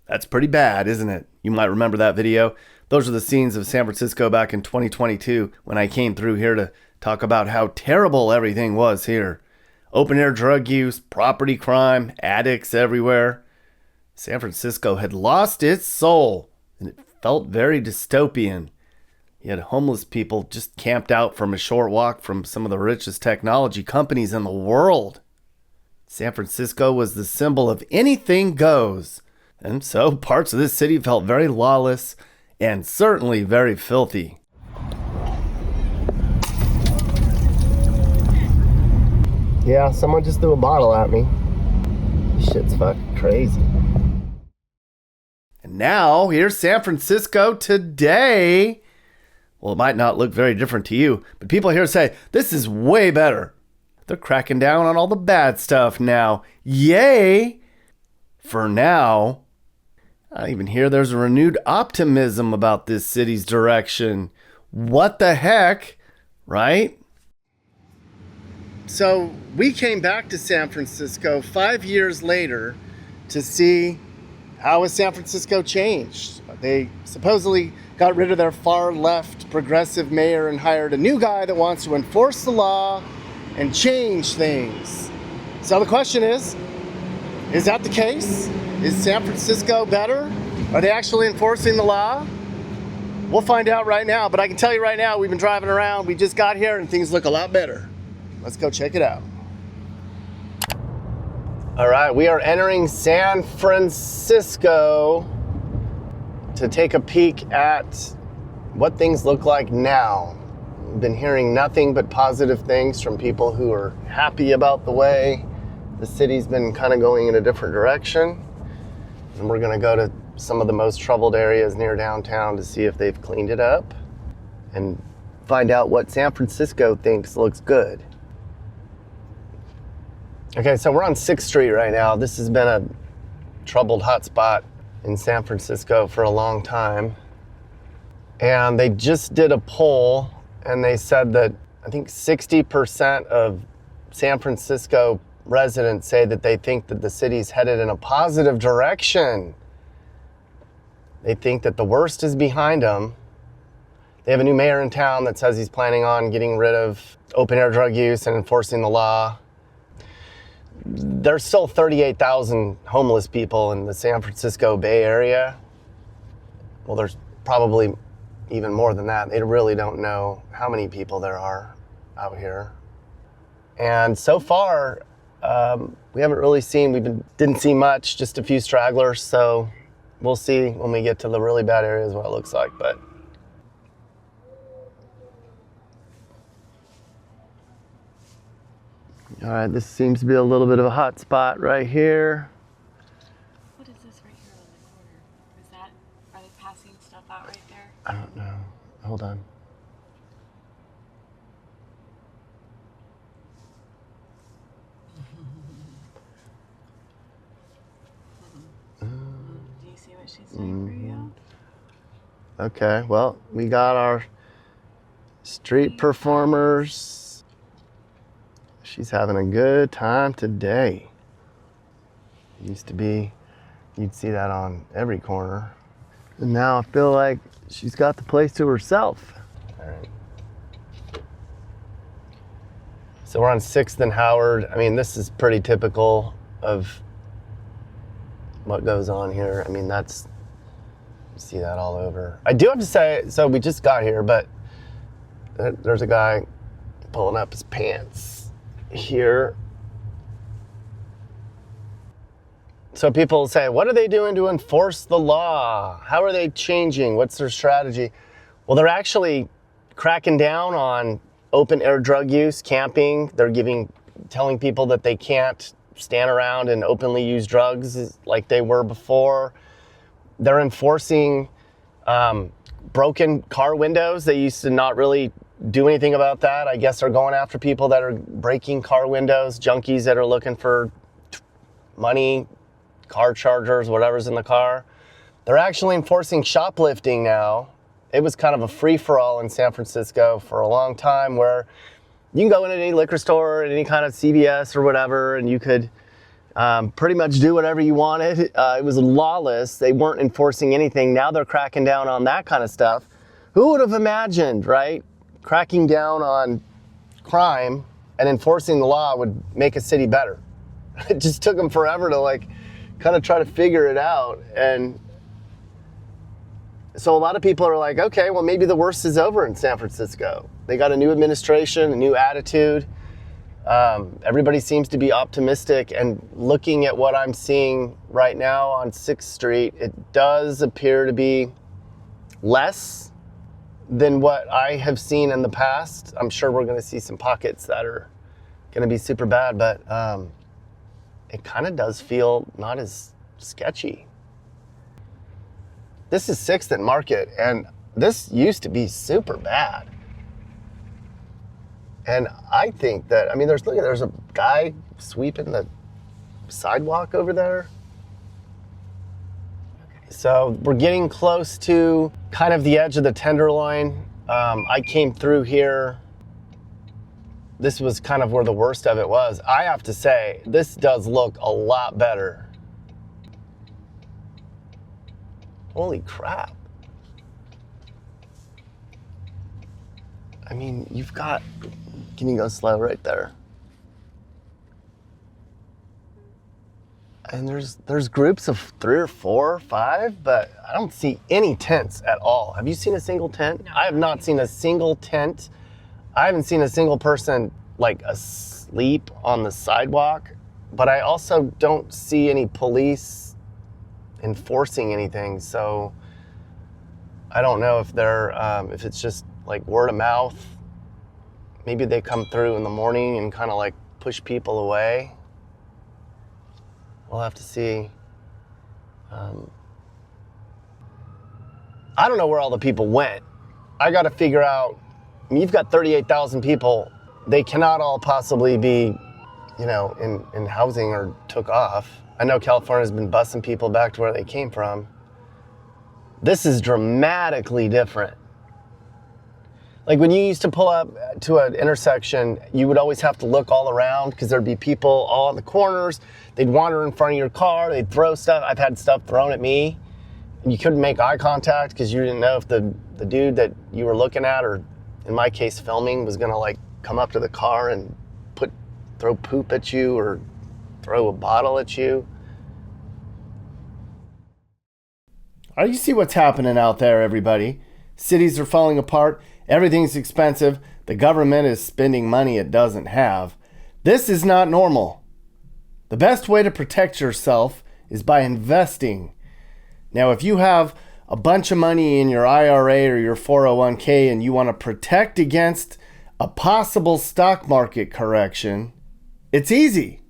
That's pretty bad, isn't it? You might remember that video. Those are the scenes of San Francisco back in 2022 when I came through here to talk about how terrible everything was here. Open air drug use, property crime, addicts everywhere. San Francisco had lost its soul, and it felt very dystopian. You had homeless people just camped out from a short walk from some of the richest technology companies in the world. San Francisco was the symbol of anything goes. And so parts of this city felt very lawless and certainly very filthy. Yeah, someone just threw a bottle at me. Shit's fucking crazy. And now, here's San Francisco today. Well, it might not look very different to you, but people here say, this is way better. They're cracking down on all the bad stuff now. Yay! For now. I even hear there's a renewed optimism about this city's direction. What the heck, right? So we came back to San Francisco 5 years later to see how has San Francisco changed. They supposedly got rid of their far left progressive mayor and hired a new guy that wants to enforce the law and change things. So the question is that the case? Is San Francisco better? Are they actually enforcing the law? We'll find out right now, but I can tell you right now, we've been driving around, we just got here and things look a lot better. Let's go check it out. All right, we are entering San Francisco to take a peek at what things look like now. We've been hearing nothing but positive things from people who are happy about the way the city's been kind of going in a different direction. And we're gonna go to some of the most troubled areas near downtown to see if they've cleaned it up and find out what San Francisco thinks looks good. Okay, so we're on 6th Street right now. This has been a troubled hotspot in San Francisco for a long time. And they just did a poll and they said that I think 60% of San Francisco residents say that they think that the city's headed in a positive direction. They think that the worst is behind them. They have a new mayor in town that says he's planning on getting rid of open air drug use and enforcing the law. There's still 38,000 homeless people in the San Francisco Bay Area. Well, there's probably even more than that. They really don't know how many people there are out here. And so far, we haven't really seen, didn't see much, just a few stragglers. So we'll see when we get to the really bad areas what it looks like, but. All right, this seems to be a little bit of a hot spot right here. What is this right here on the corner? Are they passing stuff out right there? I don't know. Hold on. Do you see what she's saying for you? Okay, well, we got our street performers. She's having a good time today. It used to be, you'd see that on every corner. And now I feel like she's got the place to herself. All right. So we're on 6th and Howard. I mean, this is pretty typical of what goes on here. I mean, you see that all over. I do have to say, so we just got here, but there's a guy pulling up his pants here. So people say, what are they doing to enforce the law? How are they changing? What's their strategy? Well, they're actually cracking down on open air drug use, camping. They're telling people that they can't stand around and openly use drugs like they were before. They're enforcing broken car windows. They used to not really do anything about that. I guess they're going after people that are breaking car windows, junkies that are looking for money, car chargers, whatever's in the car. They're actually enforcing shoplifting now. It was kind of a free-for-all in San Francisco for a long time where you can go into any liquor store, any kind of CVS or whatever, and you could pretty much do whatever you wanted. It was lawless. They weren't enforcing anything. Now they're cracking down on that kind of stuff. Who would have imagined, right? Cracking down on crime and enforcing the law would make a city better. It just took them forever to like kind of try to figure it out. And so a lot of people are like, okay, well, maybe the worst is over in San Francisco. They got a new administration, a new attitude. Everybody seems to be optimistic, and looking at what I'm seeing right now on 6th Street, it does appear to be less than what I have seen in the past. I'm sure we're going to see some pockets that are going to be super bad, but it kind of does feel not as sketchy. This is 6th and Market, and this used to be super bad. And I think that, I mean, there's a guy sweeping the sidewalk over there. So we're getting close to kind of the edge of the Tenderloin. I came through here. This was kind of where the worst of it was. I have to say, this does look a lot better. Holy crap. I mean, you've got, can you go slow right there? And there's groups of 3 or 4 or 5, but I don't see any tents at all. Have you seen a single tent? No. I have not seen a single tent. I haven't seen a single person like asleep on the sidewalk, but I also don't see any police enforcing anything. So I don't know if they're, if it's just like word of mouth. Maybe they come through in the morning and kind of like push people away. We'll have to see. I don't know where all the people went. I got to figure out, I mean, you've got 38,000 people. They cannot all possibly be, you know, in housing or took off. I know California's been busing people back to where they came from. This is dramatically different. Like when you used to pull up to an intersection, you would always have to look all around because there'd be people all in the corners. They'd wander in front of your car. They'd throw stuff. I've had stuff thrown at me. And you couldn't make eye contact because you didn't know if the dude that you were looking at, or in my case filming, was gonna like come up to the car and throw poop at you or throw a bottle at you. All right, you see what's happening out there, everybody. Cities are falling apart. Everything's expensive. The government is spending money it doesn't have. This is not normal. The best way to protect yourself is by investing. Now, if you have a bunch of money in your IRA or your 401k and you want to protect against a possible stock market correction, it's easy.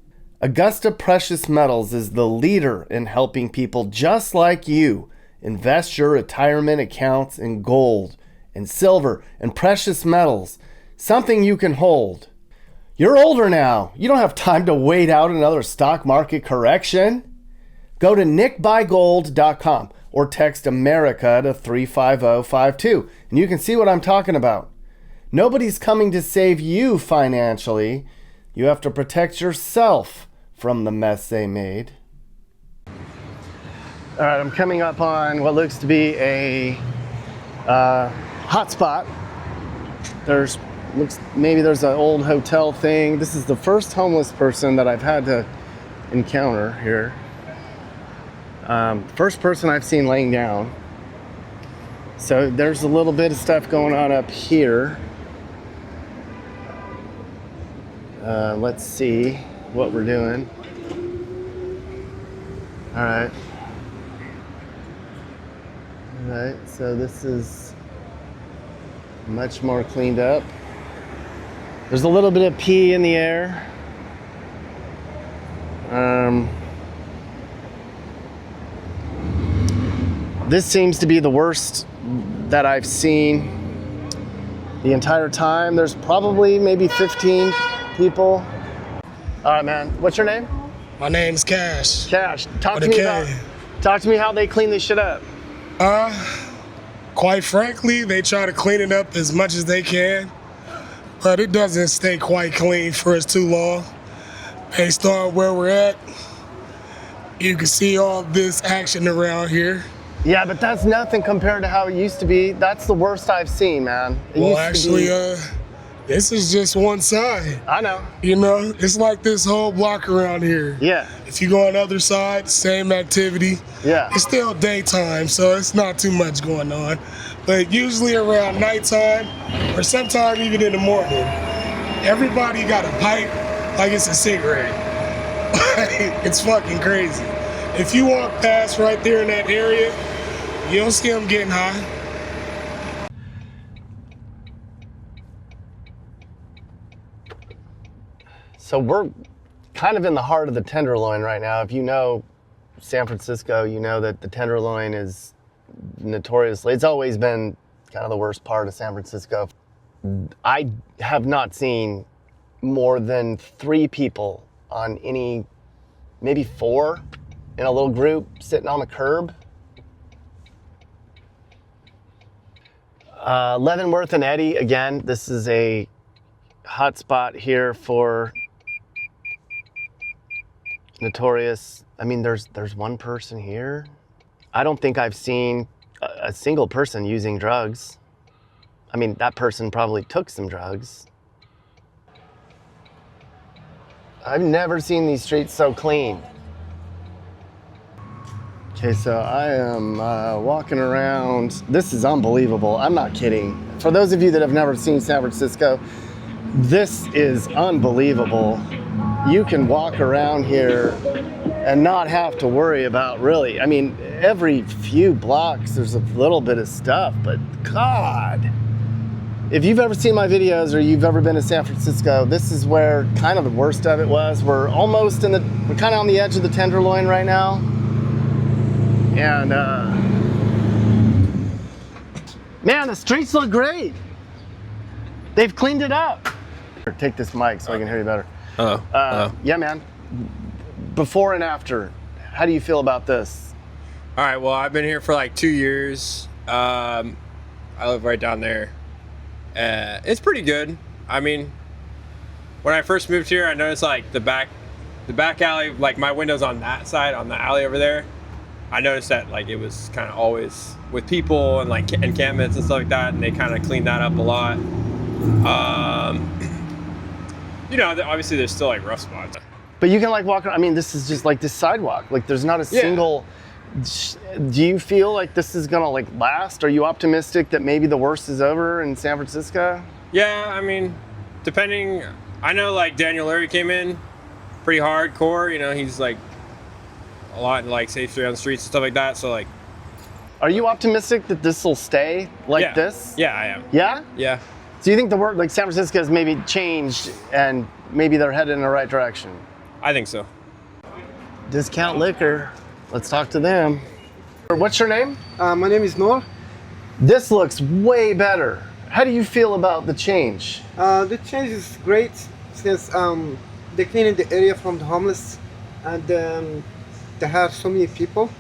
Augusta Precious Metals is the leader in helping people just like you invest your retirement accounts in gold and silver and precious metals, something you can hold. You're older now. You don't have time to wait out another stock market correction. Go to nickbuygold.com or text America to 35052 and you can see what I'm talking about. Nobody's coming to save you financially. You have to protect yourself from the mess they made. All right, I'm coming up on what looks to be a hot spot. Maybe there's an old hotel thing. This is the first homeless person that I've had to encounter here. First person I've seen laying down. So there's a little bit of stuff going on up here. Let's see what we're doing. All right. All right, so this is much more cleaned up. There's a little bit of pee in the air. This seems to be the worst that I've seen the entire time. There's probably maybe 15 people. All right, man. What's your name? My name's Cash. Cash. Talk With to a me K. about Talk to me how they clean this shit up. Quite frankly, they try to clean it up as much as they can, but it doesn't stay quite clean for us too long. Based on where we're at, you can see all this action around here. Yeah, but that's nothing compared to how it used to be. That's the worst I've seen, man. Well, actually, this is just one side. I know. You know, it's like this whole block around here. Yeah. If you go on the other side, same activity. Yeah. It's still daytime, so it's not too much going on. But usually around nighttime, or sometime even in the morning, everybody got a pipe like it's a cigarette. It's fucking crazy. If you walk past right there in that area, you'll see them getting high. So we're kind of in the heart of the Tenderloin right now. If you know San Francisco, you know that the Tenderloin is notoriously, it's always been kind of the worst part of San Francisco. I have not seen more than 3 people on any, maybe 4 in a little group sitting on the curb. Leavenworth and Eddy, again, this is a hot spot here for notorious. I mean, there's one person here. I don't think I've seen a single person using drugs. I mean, that person probably took some drugs. I've never seen these streets so clean. Okay, so I am walking around. This is unbelievable. I'm not kidding. For those of you that have never seen San Francisco, this is unbelievable. You can walk around here and not have to worry about really, I mean, every few blocks there's a little bit of stuff, but God. If you've ever seen my videos or you've ever been to San Francisco, this is where kind of the worst of it was. We're kind of on the edge of the Tenderloin right now. And man, the streets look great. They've cleaned it up. Take this mic so I can hear you better. Yeah, man. Before and after, how do you feel about this? All right, well, I've been here for like 2 years. I live right down there. It's pretty good. I mean, when I first moved here, I noticed like the back alley, like my window's on that side, on the alley over there. I noticed that like it was kind of always with people and like encampments and stuff like that, and they kind of cleaned that up a lot. You know, obviously there's still like rough spots. But you can like walk around. I mean, this is just like this sidewalk. Like there's not a single. Do you feel like this is gonna like last? Are you optimistic that maybe the worst is over in San Francisco? Yeah, I mean, depending. I know like Daniel Leary came in pretty hardcore. You know, he's like a lot in like safety on the streets and stuff like that. So like, are you optimistic that this will stay like this? Yeah, I am. Yeah? Yeah. So you think the work, like San Francisco has maybe changed and maybe they're headed in the right direction? I think so. Discount liquor. Let's talk to them. What's your name? My name is Noor. This looks way better. How do you feel about the change? The change is great since they cleaning the area from the homeless, and they have so many people,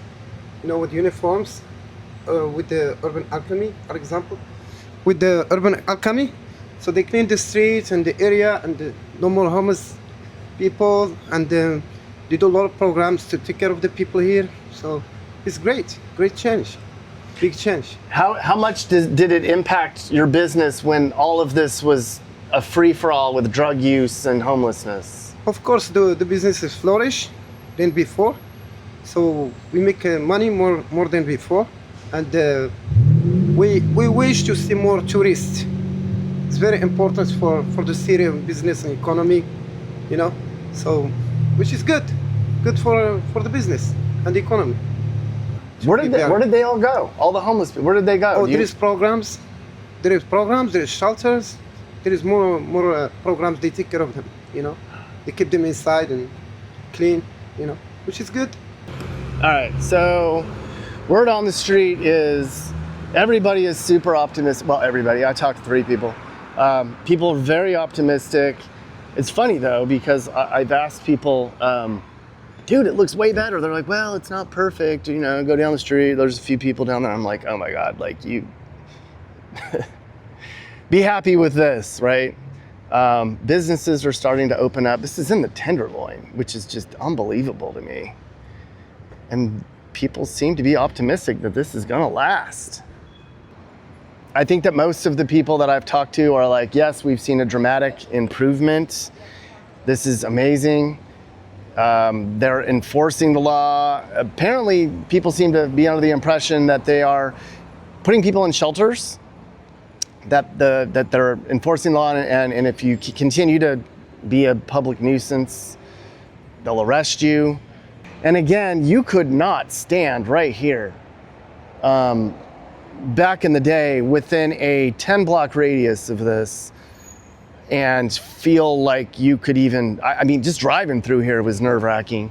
you know, with uniforms, with the urban alchemy, for example, with the urban alchemy. So they clean the streets and the area, and no more homeless people, and they do a lot of programs to take care of the people here. So it's great change, big change. How much did it impact your business when all of this was a free-for-all with drug use and homelessness? Of course, the business is flourish than before. So we make money more than before, and we wish to see more tourists. It's very important for the city and business and economy, you know. So, which is good for the business and the economy. Where did they all go? All the homeless people, where did they go? Oh, there is programs, there is shelters, there is more programs. They take care of them, you know. They keep them inside and clean, you know, which is good. All right, so word on the street is everybody is super optimistic. Well, everybody, I talked to 3 people. People are very optimistic. It's funny though, because I've asked people, dude, it looks way better. They're like, well, it's not perfect. You know, go down the street. There's a few people down there. I'm like, oh my God, like you be happy with this, right? Businesses are starting to open up. This is in the Tenderloin, which is just unbelievable to me. And people seem to be optimistic that this is gonna last. I think that most of the people that I've talked to are like, yes, we've seen a dramatic improvement. This is amazing. They're enforcing the law. Apparently, people seem to be under the impression that they are putting people in shelters, that they're enforcing the law, and if you continue to be a public nuisance, they'll arrest you. And again, you could not stand right here. Back in the day, within a 10-block radius of this, and feel like you could even, I mean, just driving through here was nerve-wracking.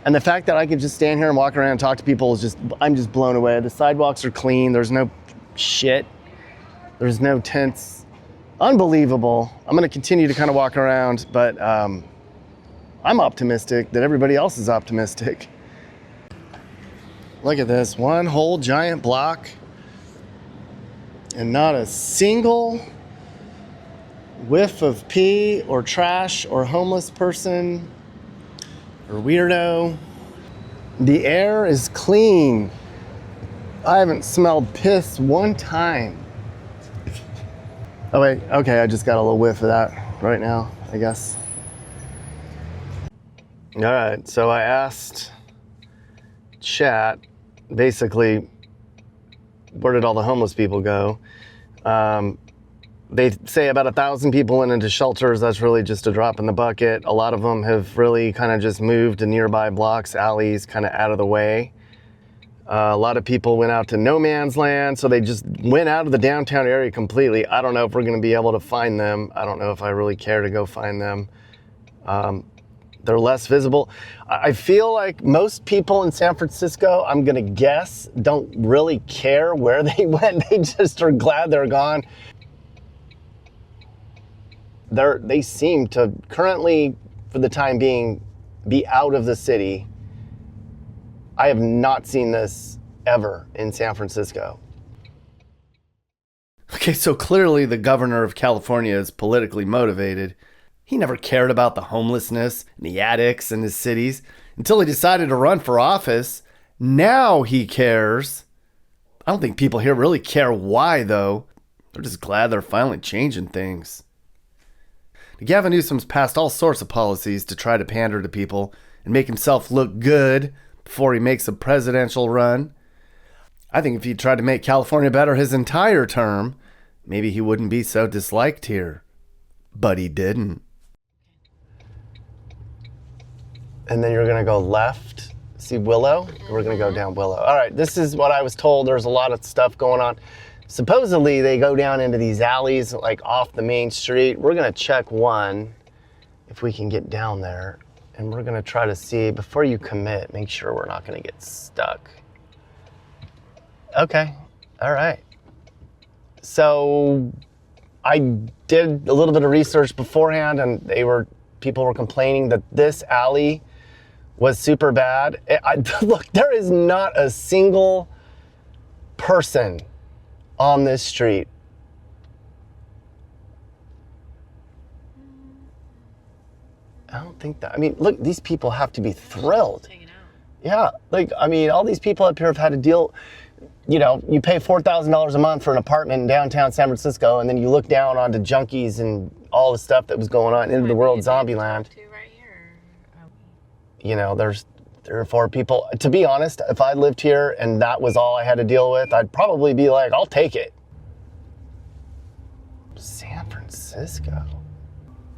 And the fact that I could just stand here and walk around and talk to people is just, I'm just blown away. The sidewalks are clean, there's no shit, there's no tents. Unbelievable. I'm gonna continue to kind of walk around, but I'm optimistic that everybody else is optimistic. Look at this, one whole giant block and not a single whiff of pee or trash or homeless person or weirdo. The air is clean. I haven't smelled piss one time. Oh wait, okay, I just got a little whiff of that right now, I guess. All right, so I asked chat, basically, where did all the homeless people go? They say about 1,000 people went into shelters. That's really just a drop in the bucket. A lot of them have really kind of just moved to nearby blocks, alleys, kind of out of the way. A lot of people went out to no man's land, so they just went out of the downtown area completely. I don't know if we're going to be able to find them. I don't know if I really care to go find them. They're less visible. I feel like most people in San Francisco, I'm going to guess, don't really care where they went. They just are glad they're gone. They seem to currently, for the time being, be out of the city. I have not seen this ever in San Francisco. Okay, so clearly the governor of California is politically motivated. He never cared about the homelessness and the addicts in his cities until he decided to run for office. Now he cares. I don't think people here really care why, though. They're just glad they're finally changing things. Gavin Newsom's passed all sorts of policies to try to pander to people and make himself look good before he makes a presidential run. I think if he tried to make California better his entire term, maybe he wouldn't be so disliked here. But he didn't. And then you're going to go left, see Willow? We're going to go down Willow. All right, this is what I was told. There's a lot of stuff going on. Supposedly, they go down into these alleys, like off the main street. We're going to check one, if we can get down there. And we're going to try to see, before you commit, make sure we're not going to get stuck. Okay, all right. So I did a little bit of research beforehand, and people were complaining that this alley was super bad. Look, there is not a single person on this street. I don't think that, I mean, look, these people have to be thrilled. Yeah, like, I mean, all these people up here have had to deal, you know, you pay $4,000 a month for an apartment in downtown San Francisco, and then you look down onto junkies and all the stuff that was going on into the world zombie land. You know, there's 3 or 4 people. To be honest, if I lived here and that was all I had to deal with, I'd probably be like, I'll take it. San Francisco.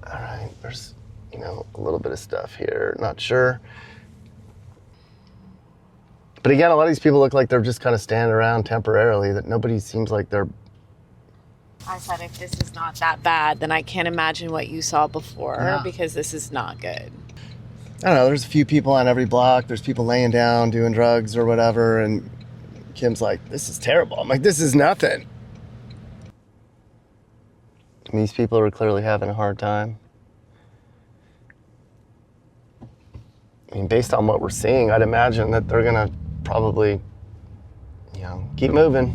All right, there's, you know, a little bit of stuff here. Not sure. But again, a lot of these people look like they're just kind of standing around temporarily, that nobody seems like they're... I said, if this is not that bad, then I can't imagine what you saw before, because this is not good. I don't know, there's a few people on every block. There's people laying down, doing drugs or whatever, and Kim's like, this is terrible. I'm like, this is nothing. And these people are clearly having a hard time. I mean, based on what we're seeing, I'd imagine that they're gonna probably, keep moving.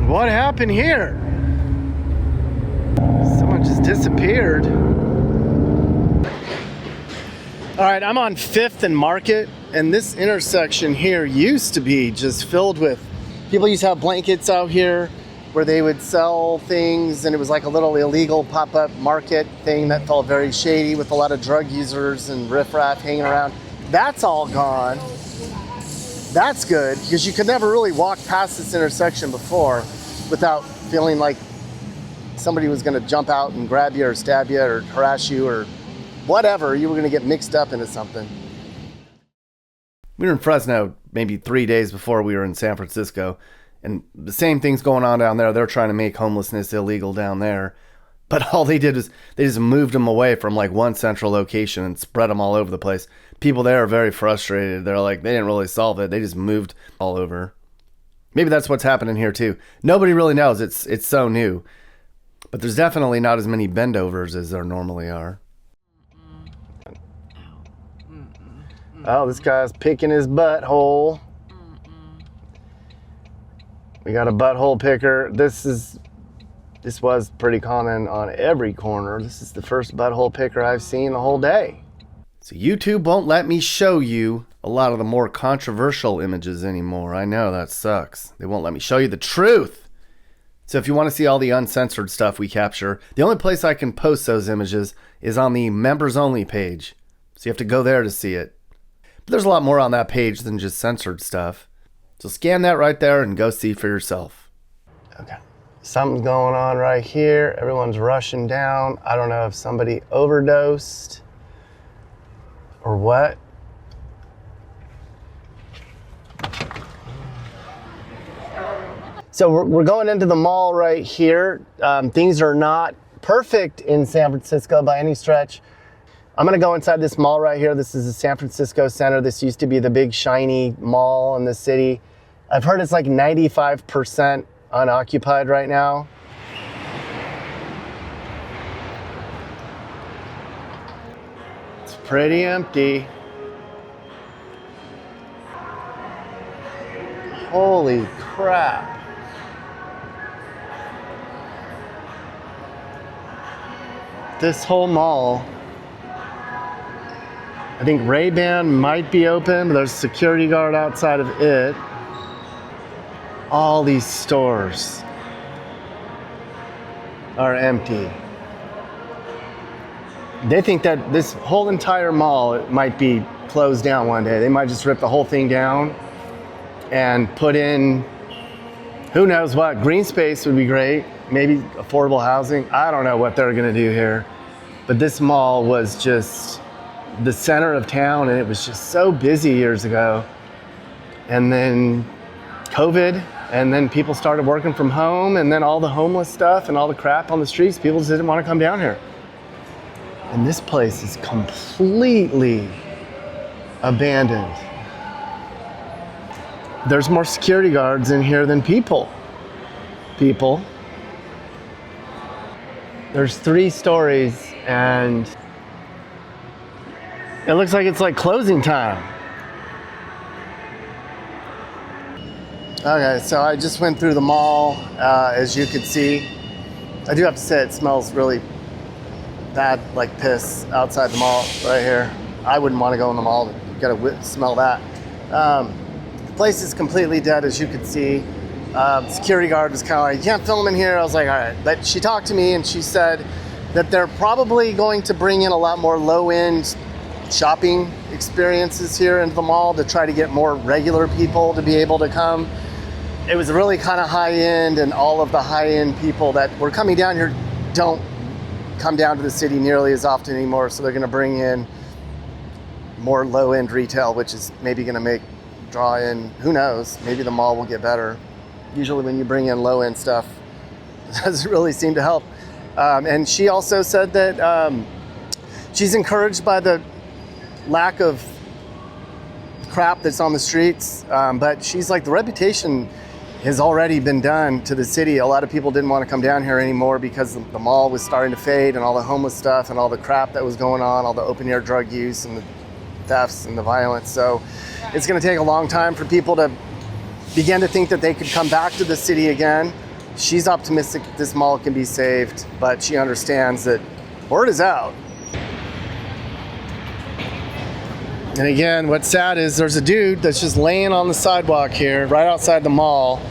What happened here? Someone just disappeared. All right, I'm on 5th and Market, and this intersection here used to be just filled with, people used to have blankets out here where they would sell things, and it was like a little illegal pop-up market thing that felt very shady with a lot of drug users and riffraff hanging around. That's all gone. That's good, because you could never really walk past this intersection before without feeling like somebody was gonna jump out and grab you or stab you or harass you or whatever. You were gonna get mixed up into something. We were in Fresno maybe 3 days before we were in San Francisco, and the same thing's going on down there. They're trying to make homelessness illegal down there. But all they did is they just moved them away from like one central location and spread them all over the place. People there are very frustrated. They're like, they didn't really solve it. They just moved all over. Maybe that's what's happening here too. Nobody really knows. It's so new. But there's definitely not as many bendovers as there normally are. Oh, this guy's picking his butthole. We got a butthole picker. This was pretty common on every corner. This is the first butthole picker I've seen the whole day. So YouTube won't let me show you a lot of the more controversial images anymore. I know, that sucks. They won't let me show you the truth. So if you want to see all the uncensored stuff we capture, the only place I can post those images is on the members only page. So you have to go there to see it. But there's a lot more on that page than just censored stuff. So scan that right there and go see for yourself. Okay. Something's going on right here. Everyone's rushing down. I don't know if somebody overdosed or what. So we're going into the mall right here. Things are not perfect in San Francisco by any stretch. I'm gonna go inside this mall right here. This is the San Francisco Center. This used to be the big shiny mall in the city. I've heard it's like 95% unoccupied right now. It's pretty empty. Holy crap. This whole mall, I think Ray-Ban might be open, but there's a security guard outside of it. All these stores are empty. They think that this whole entire mall might be closed down one day. They might just rip the whole thing down and put in, who knows what, green space would be great. Maybe affordable housing. I don't know what they're gonna do here. But this mall was just the center of town, and it was just so busy years ago. And then COVID, and then people started working from home, and then all the homeless stuff and all the crap on the streets, people just didn't want to come down here. And this place is completely abandoned. There's more security guards in here than people. There's 3 stories, and it looks like it's like closing time. Okay, so I just went through the mall, as you could see. I do have to say it smells really bad, like piss, outside the mall right here. I wouldn't want to go in the mall, you gotta smell that. The place is completely dead, as you could see. Security guard was kind of like, you can't film in here. I was like, all right. But she talked to me and she said that they're probably going to bring in a lot more low-end shopping experiences here into the mall to try to get more regular people to be able to come. It was really kind of high-end, and all of the high-end people that were coming down here don't come down to the city nearly as often anymore. So they're going to bring in more low-end retail, which is maybe going to draw in, who knows, maybe the mall will get better. Usually when you bring in low-end stuff, it doesn't really seem to help. And she also said that she's encouraged by the lack of crap that's on the streets, but she's like, the reputation has already been done to the city. A lot of people didn't want to come down here anymore because the mall was starting to fade and all the homeless stuff and all the crap that was going on, all the open air drug use and the thefts and the violence. So it's going to take a long time for people to begin to think that they could come back to the city again. She's optimistic that this mall can be saved, but she understands that word is out. And again, what's sad is there's a dude that's just laying on the sidewalk here, right outside the mall.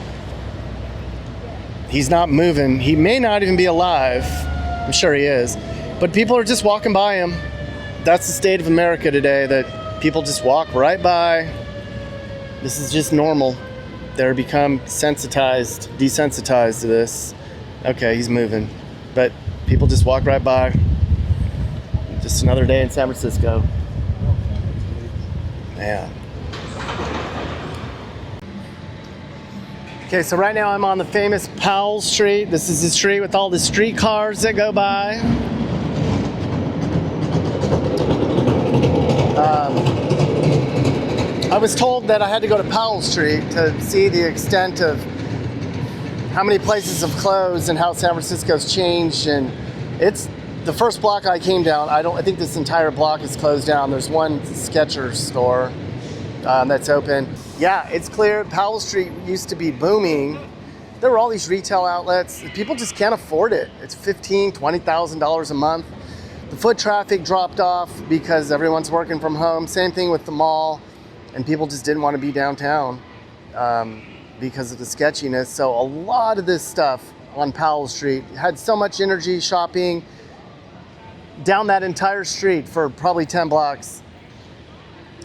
He's not moving. He may not even be alive. I'm sure he is. But people are just walking by him. That's the state of America today, that people just walk right by. This is just normal. They're become desensitized to this. Okay, he's moving. But people just walk right by. Just another day in San Francisco. Yeah. Okay, so right now I'm on the famous Powell Street. This is the street with all the streetcars that go by. I was told that I had to go to Powell Street to see the extent of how many places have closed and how San Francisco's changed. And it's the first block I came down. I think this entire block is closed down. There's one Skechers store that's open. Yeah, it's clear. Powell Street used to be booming. There were all these retail outlets. People just can't afford it. It's $15,000, $20,000 a month. The foot traffic dropped off because everyone's working from home. Same thing with the mall. And people just didn't want to be downtown because of the sketchiness. So a lot of this stuff on Powell Street had so much energy shopping down that entire street for probably 10 blocks.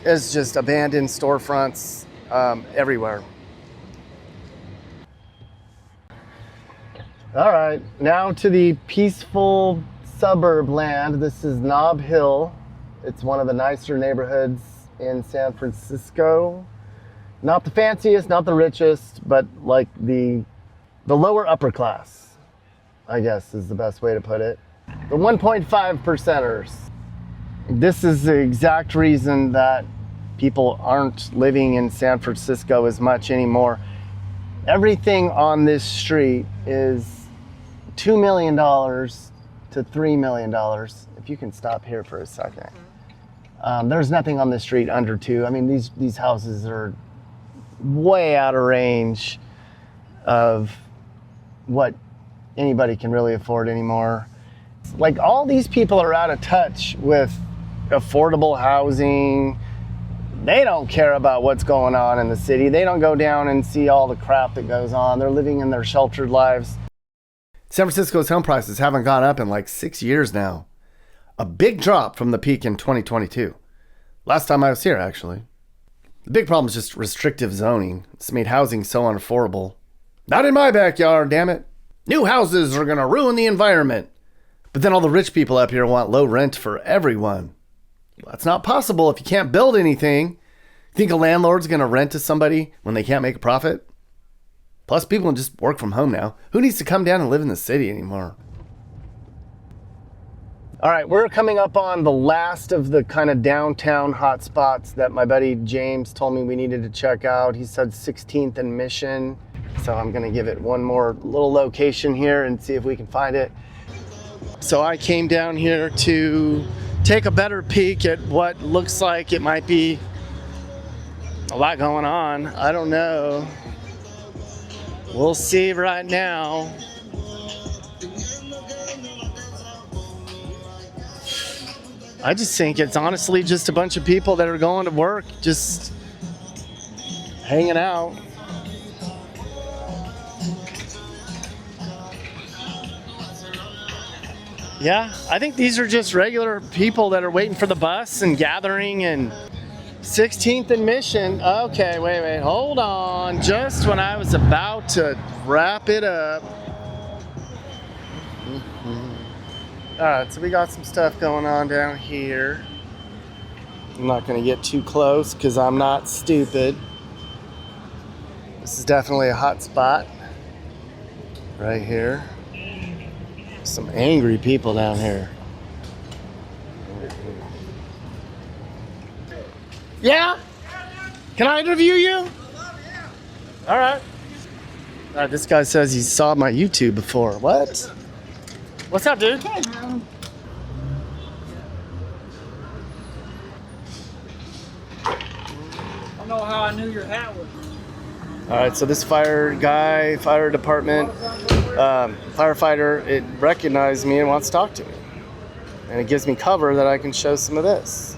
Is just abandoned storefronts everywhere. All right, now to the peaceful suburb land. This is Nob Hill. It's one of the nicer neighborhoods in San Francisco. Not the fanciest, not the richest, but like the lower upper class, I guess is the best way to put it. The 1.5 percenters. This is the exact reason that people aren't living in San Francisco as much anymore. Everything on this street is $2 million to $3 million. If you can stop here for a second. There's nothing on this street under two. I mean, these houses are way out of range of what anybody can really afford anymore. Like, all these people are out of touch with affordable housing. They don't care about what's going on in the city. They don't go down and see all the crap that goes on. They're living in their sheltered lives. San Francisco's home prices haven't gone up in like 6 years now. A big drop from the peak in 2022. Last time I was here, actually. The big problem is just restrictive zoning. It's made housing so unaffordable. Not in my backyard, damn it. New houses are gonna ruin the environment. But then all the rich people up here want low rent for everyone. Well, that's not possible if you can't build anything. Think a landlord's gonna rent to somebody when they can't make a profit? Plus, people can just work from home now. Who needs to come down and live in the city anymore? All right, we're coming up on the last of the kind of downtown hot spots that my buddy James told me we needed to check out. He said 16th and Mission. So I'm gonna give it one more little location here and see if we can find it. So I came down here to take a better peek at what looks like it might be a lot going on. I don't know. We'll see right now. I just think it's honestly just a bunch of people that are going to work, just hanging out. Yeah, I think these are just regular people that are waiting for the bus and gathering. And 16th and Mission. Okay, wait, hold on. Just when I was about to wrap it up. All right, so we got some stuff going on down here. I'm not gonna get too close because I'm not stupid. This is definitely a hot spot right here. Some angry people down here. Yeah? Can I interview you? All right. This guy says he saw my YouTube before. What? What's up, dude? Hey, man. I don't know how I knew your hat was. All right, so this fire department, firefighter, it recognized me and wants to talk to me. And it gives me cover that I can show some of this.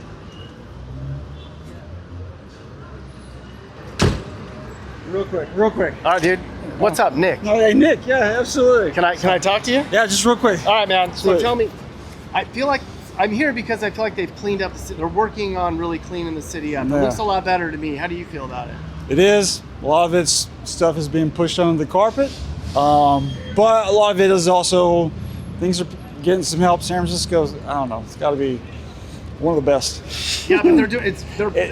Real quick. All right, dude. What's up, Nick? No, hey, Nick. Yeah, absolutely. Can I talk to you? Yeah, just real quick. All right, man. So Sweet. tell me, I feel like I'm here because I feel like they've cleaned up the city. They're working on really cleaning the city up. It Yeah. looks a lot better to me. How do you feel about it? It is. A lot of its stuff is being pushed under the carpet. But a lot of it is also, things are getting some help. San Francisco's, I don't know, it's got to be one of the best. Yeah, but they're doing.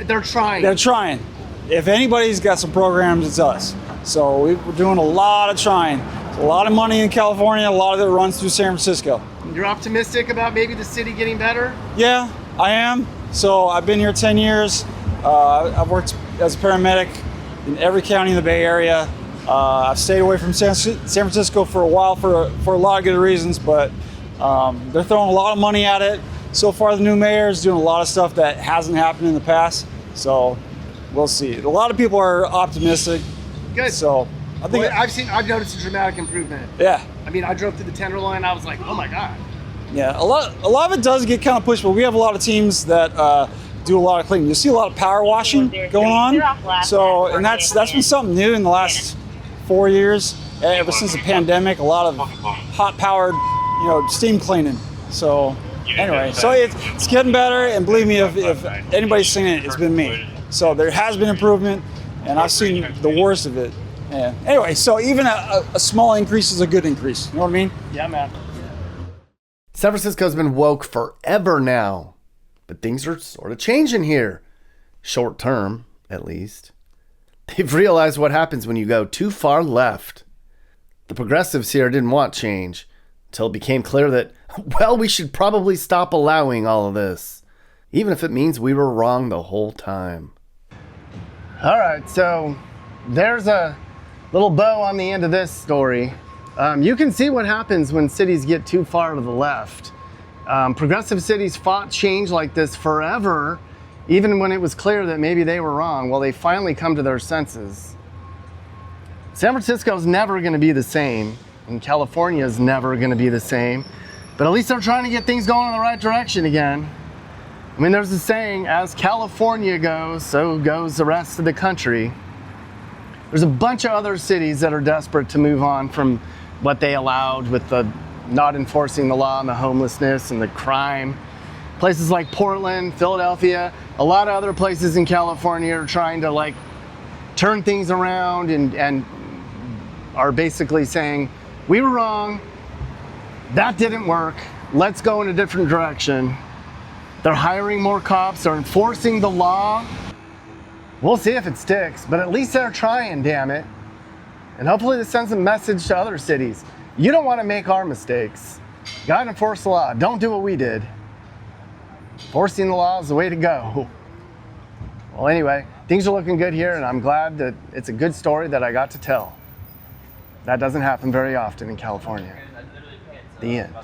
They're trying. They're trying. If anybody's got some programs, it's us. So we're doing a lot of trying. There's a lot of money in California. A lot of it runs through San Francisco. You're optimistic about maybe the city getting better? Yeah, I am. So I've been here 10 years. I've worked as a paramedic in every county in the Bay Area. I've stayed away from San Francisco for a while for a lot of good reasons, but they're throwing a lot of money at it. So far, the new mayor is doing a lot of stuff that hasn't happened in the past. So we'll see. A lot of people are optimistic. Good. So I think I've noticed a dramatic improvement. yeah. I mean, I drove through the Tenderloin. I was like, oh my god. Yeah, a lot of it does get kind of pushed, but we have a lot of teams that do a lot of cleaning. You see a lot of power washing going on. So, and that's been something new in the last 4 years. Ever since the pandemic, a lot of hot powered, steam cleaning. So anyway, so it's getting better, and believe me, if anybody's seen it, it's been me. So there has been improvement, and I've seen the worst of it. Yeah. Anyway, so even a small increase is a good increase. You know what I mean? Yeah, man. San Francisco's been woke forever now, but things are sort of changing here. Short term, at least. They've realized what happens when you go too far left. The progressives here didn't want change until it became clear that, well, we should probably stop allowing all of this, even if it means we were wrong the whole time. All right, so there's a little bow on the end of this story. You can see what happens when cities get too far to the left. Progressive cities fought change like this forever, even when it was clear that maybe they were wrong. Well, they finally come to their senses. San Francisco's never going to be the same, and California's never going to be the same, but at least they're trying to get things going in the right direction again. I mean, there's a saying, as California goes, so goes the rest of the country. There's a bunch of other cities that are desperate to move on from what they allowed with the not enforcing the law and the homelessness and the crime. Places like Portland, Philadelphia, a lot of other places in California are trying to turn things around and are basically saying, we were wrong, that didn't work, let's go in a different direction. They're hiring more cops, they're enforcing the law. We'll see if it sticks, but at least they're trying, damn it. And hopefully this sends a message to other cities. You don't want to make our mistakes. You gotta enforce the law. Don't do what we did. Enforcing the law is the way to go. Well, anyway, things are looking good here, and I'm glad that it's a good story that I got to tell. That doesn't happen very often in California. The end.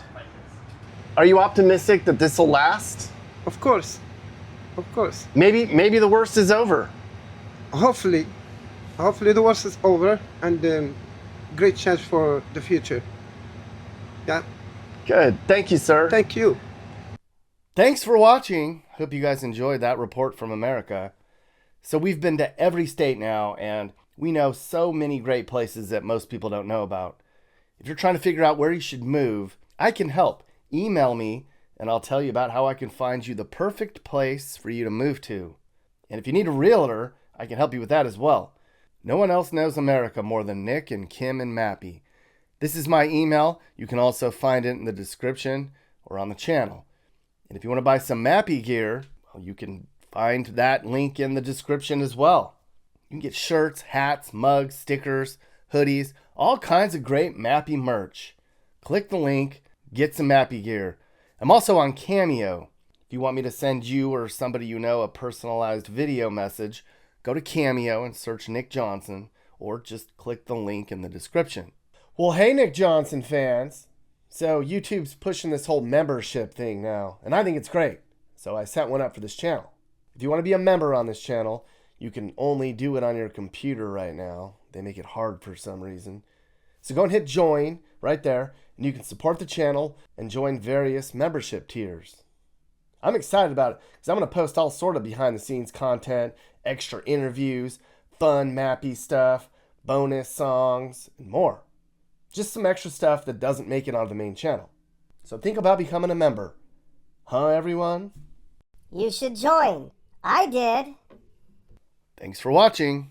Are you optimistic that this will last? Of course. Maybe the worst is over. Hopefully the worst is over, and great chance for the future. Yeah. Good. Thank you, sir. Thank you. Thanks for watching. Hope you guys enjoyed that report from America. So we've been to every state now, and we know so many great places that most people don't know about. If you're trying to figure out where you should move, I can help. Email me, and I'll tell you about how I can find you the perfect place for you to move to. And if you need a realtor, I can help you with that as well. No one else knows America more than Nick and Kim and Mappy. This is my email. You can also find it in the description or on the channel. And if you want to buy some Mappy gear, well, you can find that link in the description as well. You can get shirts, hats, mugs, stickers, hoodies, all kinds of great Mappy merch. Click the link, get some Mappy gear. I'm also on Cameo. If you want me to send you or somebody you know a personalized video message, go to Cameo and search Nick Johnson, or just click the link in the description. Well, hey, Nick Johnson fans. So YouTube's pushing this whole membership thing now, and I think it's great. So I set one up for this channel. If you want to be a member on this channel, you can only do it on your computer right now. They make it hard for some reason. So go and hit join right there, and you can support the channel and join various membership tiers. I'm excited about it because I'm going to post all sort of behind the scenes content, extra interviews, fun mappy stuff, bonus songs, and more. Just some extra stuff that doesn't make it onto the main channel. So think about becoming a member. Huh, everyone? You should join. I did. Thanks for watching.